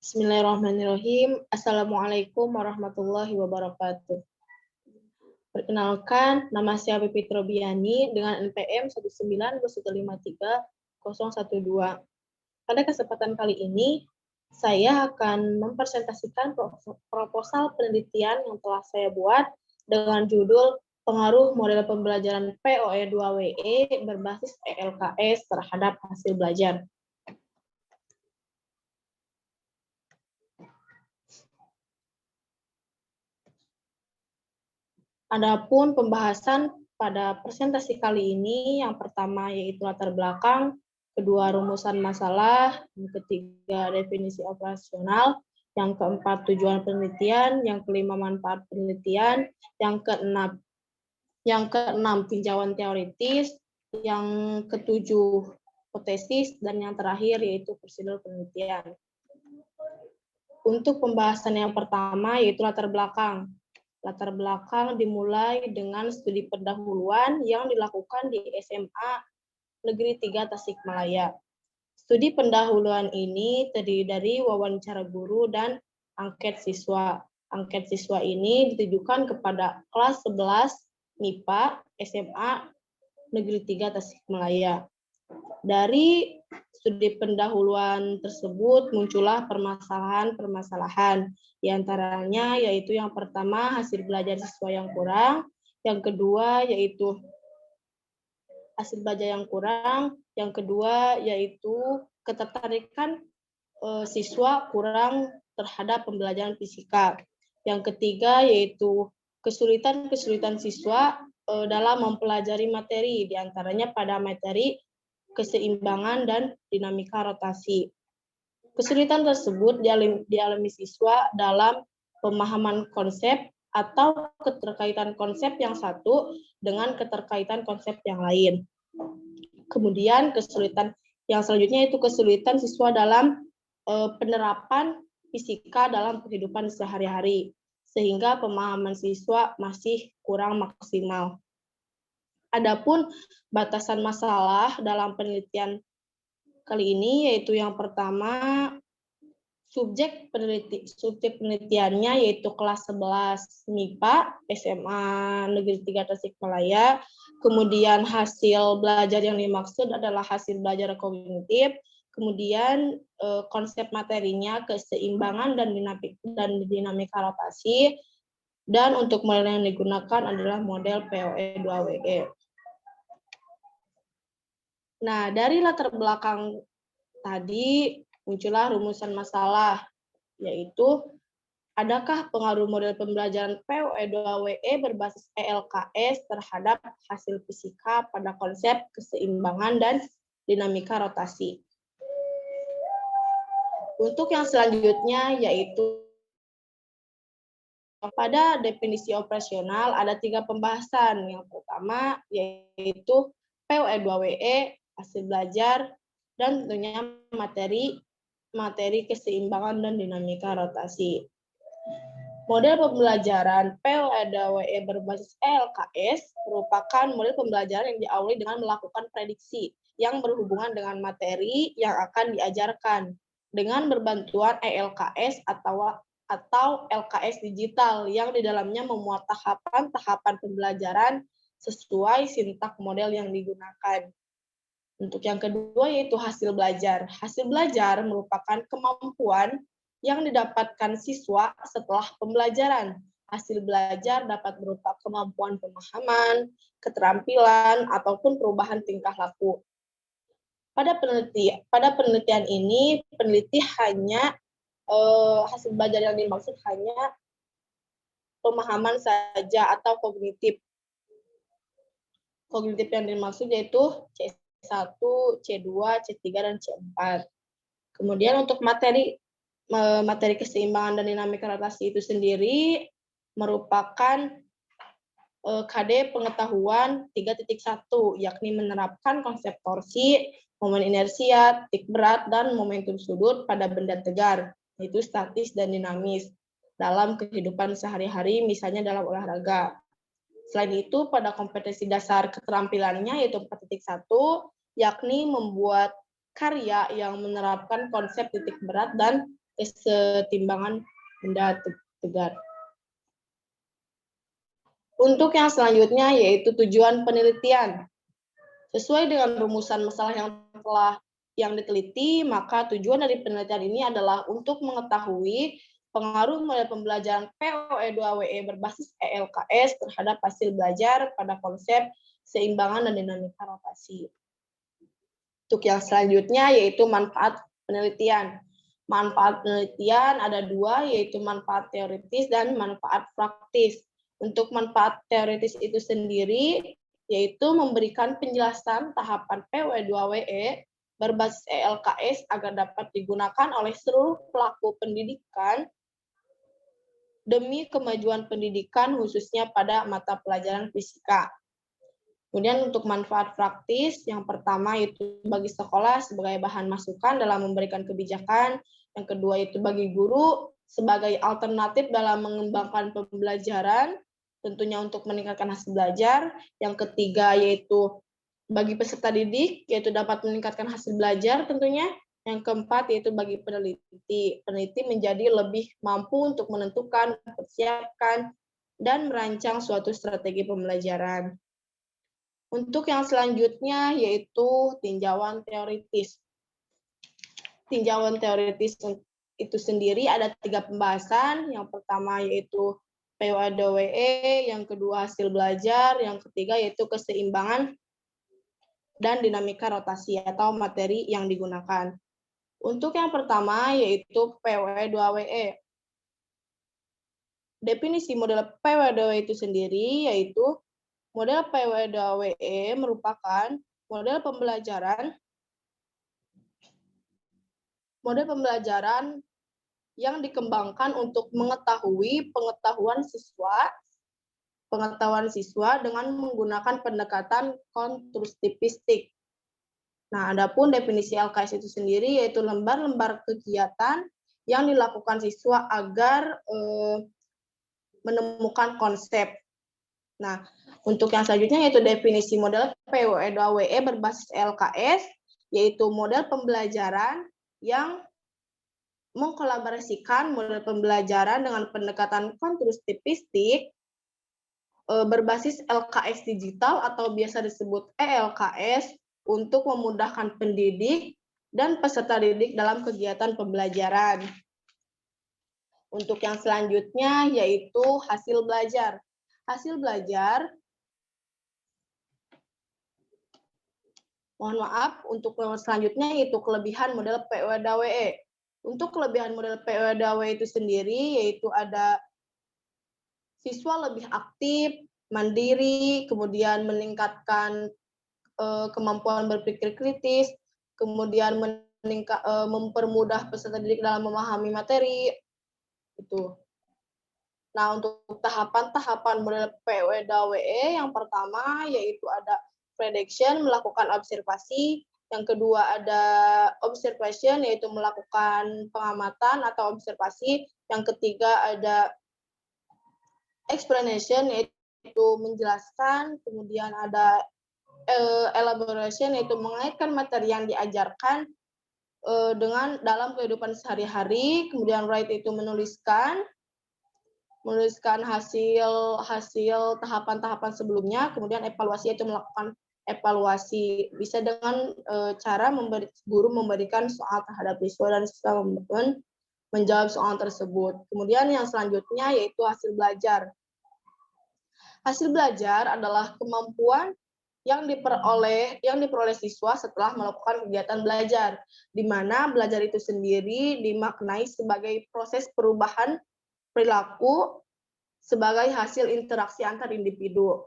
Bismillahirrahmanirrahim. Assalamualaikum warahmatullahi wabarakatuh. Perkenalkan, nama saya Pipi Trobiani dengan NPM 192153012. Pada kesempatan kali ini, saya akan mempresentasikan proposal penelitian yang telah saya buat dengan judul Pengaruh Model Pembelajaran POE2WE berbasis ELKS terhadap hasil belajar. Adapun pembahasan pada presentasi kali ini, yang pertama yaitu latar belakang, kedua rumusan masalah, yang ketiga definisi operasional, yang keempat tujuan penelitian, yang kelima manfaat penelitian, yang keenam tinjauan teoritis, yang ketujuh hipotesis, dan yang terakhir yaitu prosedur penelitian. Untuk pembahasan yang pertama yaitu latar belakang. Latar belakang dimulai dengan studi pendahuluan yang dilakukan di SMA Negeri 3 Tasikmalaya. Studi pendahuluan ini terdiri dari wawancara guru dan angket siswa. Angket siswa ini ditujukan kepada kelas 11 MIPA SMA Negeri 3 Tasikmalaya. Dari studi pendahuluan tersebut muncullah permasalahan-permasalahan. Di antaranya yaitu yang pertama hasil belajar siswa yang kurang, yang kedua yaitu hasil belajar yang kurang, yang kedua yaitu ketertarikan siswa kurang terhadap pembelajaran fisika. Yang ketiga yaitu kesulitan-kesulitan siswa dalam mempelajari materi, di antaranya pada materi keseimbangan dan dinamika rotasi. Kesulitan tersebut dialami siswa dalam pemahaman konsep atau keterkaitan konsep yang satu dengan keterkaitan konsep yang lain. Kemudian kesulitan yang selanjutnya itu kesulitan siswa dalam penerapan fisika dalam kehidupan sehari-hari, sehingga pemahaman siswa masih kurang maksimal. Adapun batasan masalah dalam penelitian kali ini yaitu yang pertama subjek penelitiannya yaitu kelas 11 MIPA SMA Negeri 3 Tasikmalaya. Kemudian hasil belajar yang dimaksud adalah hasil belajar kognitif. Kemudian konsep materinya keseimbangan dan dinamika rotasi. Dan untuk model yang digunakan adalah model POE2WE. Nah, dari latar belakang tadi muncullah rumusan masalah, yaitu adakah pengaruh model pembelajaran POE2WE berbasis ELKS terhadap hasil fisika pada konsep keseimbangan dan dinamika rotasi. Untuk yang selanjutnya yaitu pada definisi operasional ada 3 pembahasan. Yang pertama yaitu POE2WE, hasil belajar, dan tentunya materi keseimbangan dan dinamika rotasi. Model pembelajaran POE2WE berbasis ELKS merupakan model pembelajaran yang diawali dengan melakukan prediksi yang berhubungan dengan materi yang akan diajarkan dengan berbantuan ELKS atau LKS digital yang di dalamnya memuat tahapan-tahapan pembelajaran sesuai sintak model yang digunakan. Untuk yang kedua yaitu hasil belajar. Hasil belajar merupakan kemampuan yang didapatkan siswa setelah pembelajaran. Hasil belajar dapat berupa kemampuan pemahaman, keterampilan, ataupun perubahan tingkah laku. Pada penelitian ini, peneliti hanya hasil belajar yang dimaksud hanya pemahaman saja atau kognitif. Kognitif yang dimaksud yaitu C1, C2, C3, dan C4. Kemudian untuk materi keseimbangan dan dinamika rotasi itu sendiri merupakan KD pengetahuan 3.1, yakni menerapkan konsep torsi, momen inersia, titik berat, dan momentum sudut pada benda tegar, yaitu statis dan dinamis, dalam kehidupan sehari-hari, misalnya dalam olahraga. Selain itu, pada kompetensi dasar keterampilannya, yaitu 4.1, yakni membuat karya yang menerapkan konsep titik berat dan kesetimbangan benda tegar. Untuk yang selanjutnya yaitu tujuan penelitian. Sesuai dengan rumusan masalah yang diteliti, maka tujuan dari penelitian ini adalah untuk mengetahui pengaruh model pembelajaran POE2WE berbasis ELKS terhadap hasil belajar pada konsep seimbangan dan dinamika rotasi. Untuk yang selanjutnya yaitu manfaat penelitian. Manfaat penelitian ada dua, yaitu manfaat teoritis dan manfaat praktis. Untuk manfaat teoritis itu sendiri, yaitu memberikan penjelasan tahapan POE2WE berbasis ELKS agar dapat digunakan oleh seluruh pelaku pendidikan demi kemajuan pendidikan khususnya pada mata pelajaran fisika. Kemudian untuk manfaat praktis, yang pertama itu bagi sekolah sebagai bahan masukan dalam memberikan kebijakan, yang kedua itu bagi guru sebagai alternatif dalam mengembangkan pembelajaran, tentunya untuk meningkatkan hasil belajar, yang ketiga yaitu bagi peserta didik, yaitu dapat meningkatkan hasil belajar tentunya, yang keempat yaitu bagi peneliti. Peneliti menjadi lebih mampu untuk menentukan, mempersiapkan, dan merancang suatu strategi pembelajaran. Untuk yang selanjutnya yaitu tinjauan teoritis. Tinjauan teoritis itu sendiri ada 3 pembahasan. Yang pertama yaitu POE2WE, yang kedua hasil belajar, yang ketiga yaitu keseimbangan dan dinamika rotasi atau materi yang digunakan. Untuk yang pertama yaitu POE2WE. Definisi model POE2WE itu sendiri yaitu model POE2WE merupakan model pembelajaran yang dikembangkan untuk mengetahui pengetahuan siswa dengan menggunakan pendekatan konstruktivistik. Nah, adapun definisi LKS itu sendiri yaitu lembar-lembar kegiatan yang dilakukan siswa agar menemukan konsep. Nah, untuk yang selanjutnya yaitu definisi model POE2WE berbasis LKS, yaitu model pembelajaran yang mengkolaborasikan model pembelajaran dengan pendekatan konstruktivistik berbasis LKS digital atau biasa disebut ELKS untuk memudahkan pendidik dan peserta didik dalam kegiatan pembelajaran. Untuk yang selanjutnya yaitu hasil belajar. Hasil belajar, mohon maaf, untuk selanjutnya yaitu kelebihan model POE2WE. Untuk kelebihan model POE2WE itu sendiri yaitu ada siswa lebih aktif, mandiri, kemudian meningkatkan kemampuan berpikir kritis, kemudian mempermudah peserta didik dalam memahami materi. Itu. Nah, untuk tahapan-tahapan model POE2WE yang pertama yaitu ada prediction, melakukan observasi, yang kedua ada observation yaitu melakukan pengamatan atau observasi, yang ketiga ada explanation yaitu menjelaskan, kemudian ada elaboration yaitu mengaitkan materi yang diajarkan dengan dalam kehidupan sehari-hari, kemudian write itu menuliskan hasil tahapan-tahapan sebelumnya, kemudian evaluasi itu melakukan evaluasi bisa dengan cara guru memberikan soal terhadap siswa dan siswa menjawab soal tersebut. Kemudian yang selanjutnya yaitu hasil belajar. Hasil belajar adalah kemampuan yang diperoleh siswa setelah melakukan kegiatan belajar, di mana belajar itu sendiri dimaknai sebagai proses perubahan perilaku sebagai hasil interaksi antar individu.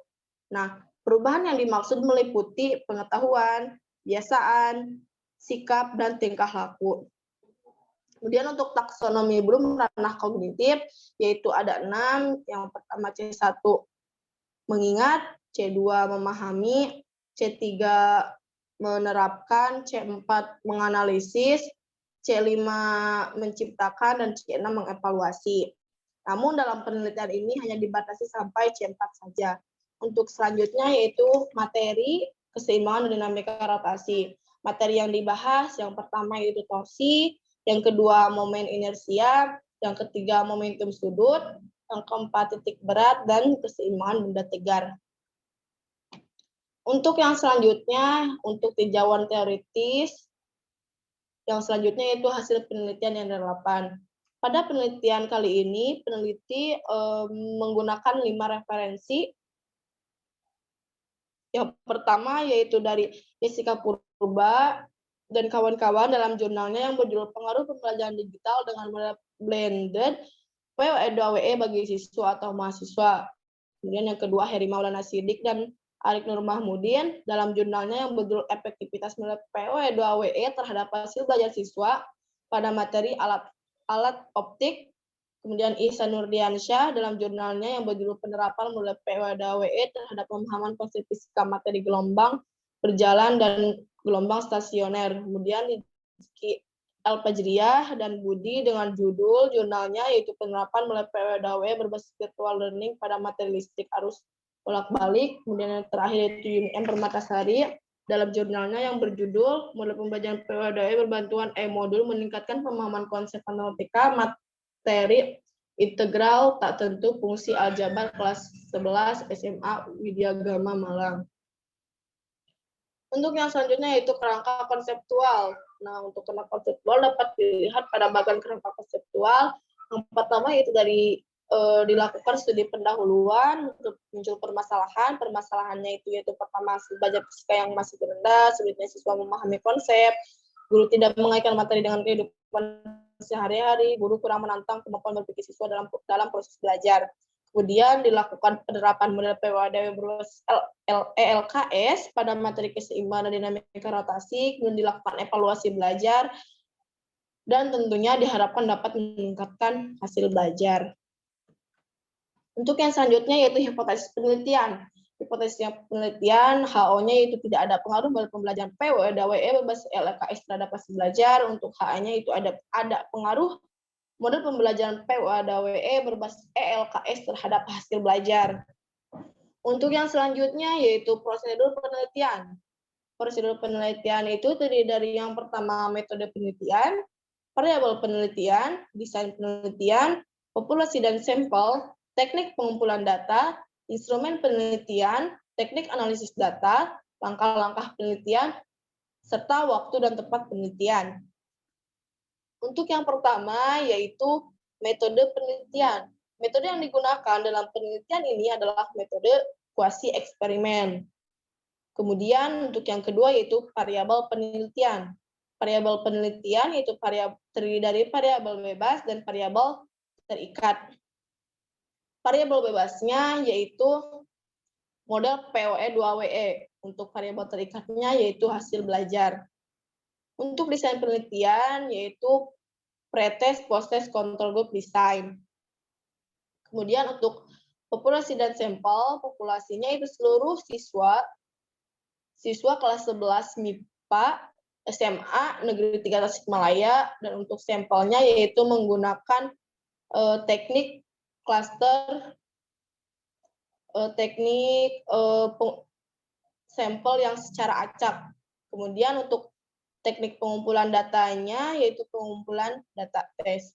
Nah, perubahan yang dimaksud meliputi pengetahuan, kebiasaan, sikap, dan tingkah laku. Kemudian untuk taksonomi Bloom ranah kognitif, yaitu ada 6. Yang pertama C1 mengingat, C2 memahami, C3 menerapkan, C4 menganalisis, C5 menciptakan, dan C6 mengevaluasi. Namun dalam penelitian ini hanya dibatasi sampai C4 saja. Untuk selanjutnya yaitu materi, keseimbangan, dan dinamika rotasi. Materi yang dibahas yang pertama yaitu torsi, yang kedua momen inersia, yang ketiga momentum sudut, yang keempat titik berat, dan keseimbangan benda tegar. Untuk yang selanjutnya, untuk tinjauan teoritis, yang selanjutnya yaitu hasil penelitian yang relevan. Pada penelitian kali ini, peneliti menggunakan 5 referensi. Yang pertama yaitu dari Jessica Purba dan kawan-kawan dalam jurnalnya yang berjudul Pengaruh Pembelajaran Digital dengan Blended PWE bagi siswa atau mahasiswa. Kemudian yang kedua Heri Maulana Sidik dan Arik Nur Mahmudin dalam jurnalnya yang berjudul Efektivitas PWE terhadap hasil belajar siswa pada materi alat optik. Kemudian Ihsan Nurdiansyah dalam jurnalnya yang berjudul Penerapan Model PWE terhadap pemahaman konsep fisika materi gelombang berjalan dan gelombang stasioner. Kemudian Rizky Al-Fajriyah dan Budi dengan judul jurnalnya yaitu Penerapan Model PWE berbasis virtual learning pada materi listrik arus bolak-balik. Kemudian yang terakhir yaitu Yuni M. Permatasari dalam jurnalnya yang berjudul Model Pembelajaran PWE berbantuan e-modul meningkatkan pemahaman konsep matematika materi integral tak tentu fungsi aljabar kelas 11 SMA Widya Gama Malang. Untuk yang selanjutnya yaitu kerangka konseptual. Nah, untuk kerangka konseptual dapat dilihat pada bagian kerangka konseptual. Yang pertama yaitu dari dilakukan studi pendahuluan untuk muncul permasalahan. Permasalahannya itu yaitu pertama belajar fisika yang masih rendah, sulitnya siswa memahami konsep, guru tidak mengaitkan materi dengan kehidupan sehari-hari, guru kurang menantang kemampuan berpikir siswa dalam proses belajar. Kemudian dilakukan penerapan model PWE berbasis ELKS pada materi keseimbangan dan dinamika rotasi, kemudian dilakukan evaluasi belajar, dan tentunya diharapkan dapat meningkatkan hasil belajar. Untuk yang selanjutnya yaitu hipotesis penelitian. Hipotesis penelitian HO-nya yaitu tidak ada pengaruh pada pembelajaran PWE berbasis ELKS terhadap hasil belajar. Untuk HA-nya itu ada pengaruh model pembelajaran PWE berbasis ELKS terhadap hasil belajar. Untuk yang selanjutnya yaitu prosedur penelitian. Prosedur penelitian itu terdiri dari yang pertama metode penelitian, variabel penelitian, desain penelitian, populasi dan sampel, teknik pengumpulan data, instrumen penelitian, teknik analisis data, langkah-langkah penelitian, serta waktu dan tempat penelitian. Untuk yang pertama yaitu metode penelitian. Metode yang digunakan dalam penelitian ini adalah metode kuasi eksperimen. Kemudian untuk yang kedua yaitu variabel penelitian. Variabel penelitian yaitu terdiri dari variabel bebas dan variabel terikat. Variabel bebasnya yaitu model PWE. Untuk variabel terikatnya yaitu hasil belajar. Untuk desain penelitian yaitu pretest, post-test, control group design. Kemudian untuk populasi dan sampel, populasinya itu seluruh siswa kelas 11 MIPA SMA Negeri 3 Tasikmalaya, dan untuk sampelnya yaitu menggunakan teknik cluster, sampel yang secara acak. Kemudian untuk teknik pengumpulan datanya yaitu pengumpulan data tes.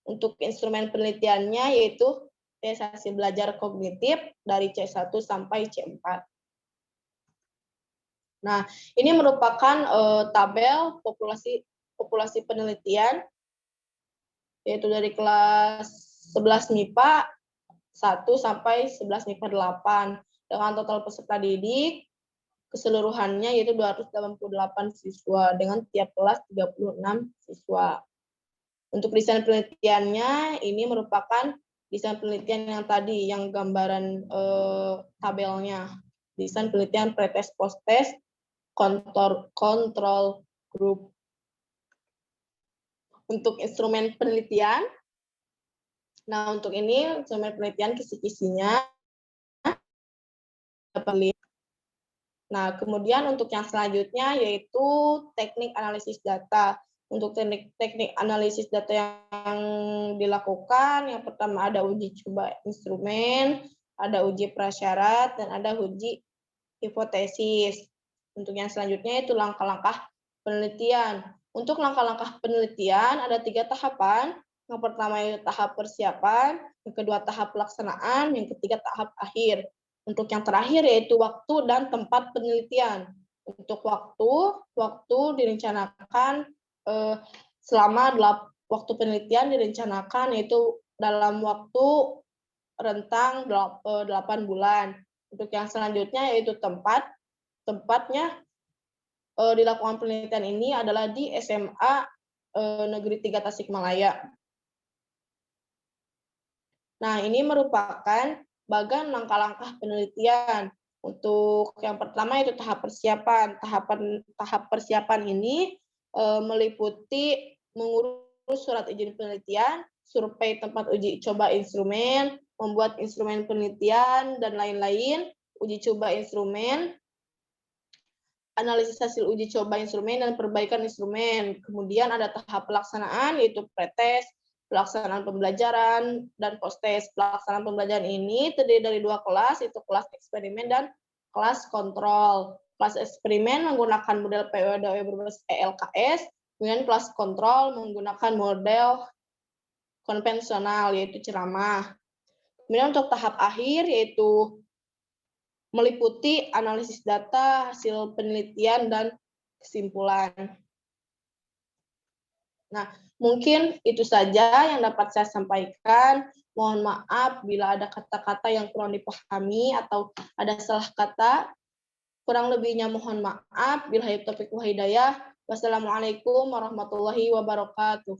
Untuk instrumen penelitiannya yaitu tes hasil belajar kognitif dari C1 sampai C4. Nah, ini merupakan tabel populasi penelitian yaitu dari kelas 11 MIPA 1 sampai 11 MIPA 8 dengan total peserta didik keseluruhannya yaitu 288 siswa dengan tiap kelas 36 siswa. Untuk desain penelitiannya ini merupakan desain penelitian yang tadi yang gambaran tabelnya. Desain penelitian pretest, post-test, control group. Untuk instrumen penelitian, nah untuk ini instrumen penelitian kisi-kisinya. Nah, kemudian untuk yang selanjutnya yaitu teknik analisis data. Untuk teknik analisis data yang dilakukan, yang pertama ada uji coba instrumen, ada uji prasyarat, dan ada uji hipotesis. Untuk yang selanjutnya itu langkah-langkah penelitian. Untuk langkah-langkah penelitian ada 3 tahapan. Yang pertama itu tahap persiapan, yang kedua tahap pelaksanaan, yang ketiga tahap akhir. Untuk yang terakhir yaitu waktu dan tempat penelitian. Untuk waktu direncanakan selama waktu penelitian direncanakan yaitu dalam waktu rentang 8 bulan. Untuk yang selanjutnya yaitu tempatnya dilakukan penelitian ini adalah di SMA Negeri 3 Tasikmalaya. Nah, ini merupakan bagian langkah-langkah penelitian. Untuk yang pertama itu tahap persiapan. Tahap persiapan ini meliputi mengurus surat izin penelitian, survei tempat uji coba instrumen, membuat instrumen penelitian, dan lain-lain, uji coba instrumen, analisis hasil uji coba instrumen, dan perbaikan instrumen. Kemudian ada tahap pelaksanaan, yaitu pretest, pelaksanaan pembelajaran, dan post-test. Pelaksanaan pembelajaran ini terdiri dari 2 kelas, yaitu kelas eksperimen dan kelas kontrol. Kelas eksperimen menggunakan model PWDW berbasis ELKS, kemudian kelas kontrol menggunakan model konvensional, yaitu ceramah. Kemudian untuk tahap akhir, yaitu meliputi analisis data, hasil penelitian, dan kesimpulan. Nah, mungkin itu saja yang dapat saya sampaikan. Mohon maaf bila ada kata-kata yang kurang dipahami atau ada salah kata. Kurang lebihnya mohon maaf. Billahi taufiq wal hidayah. Wassalamualaikum warahmatullahi wabarakatuh.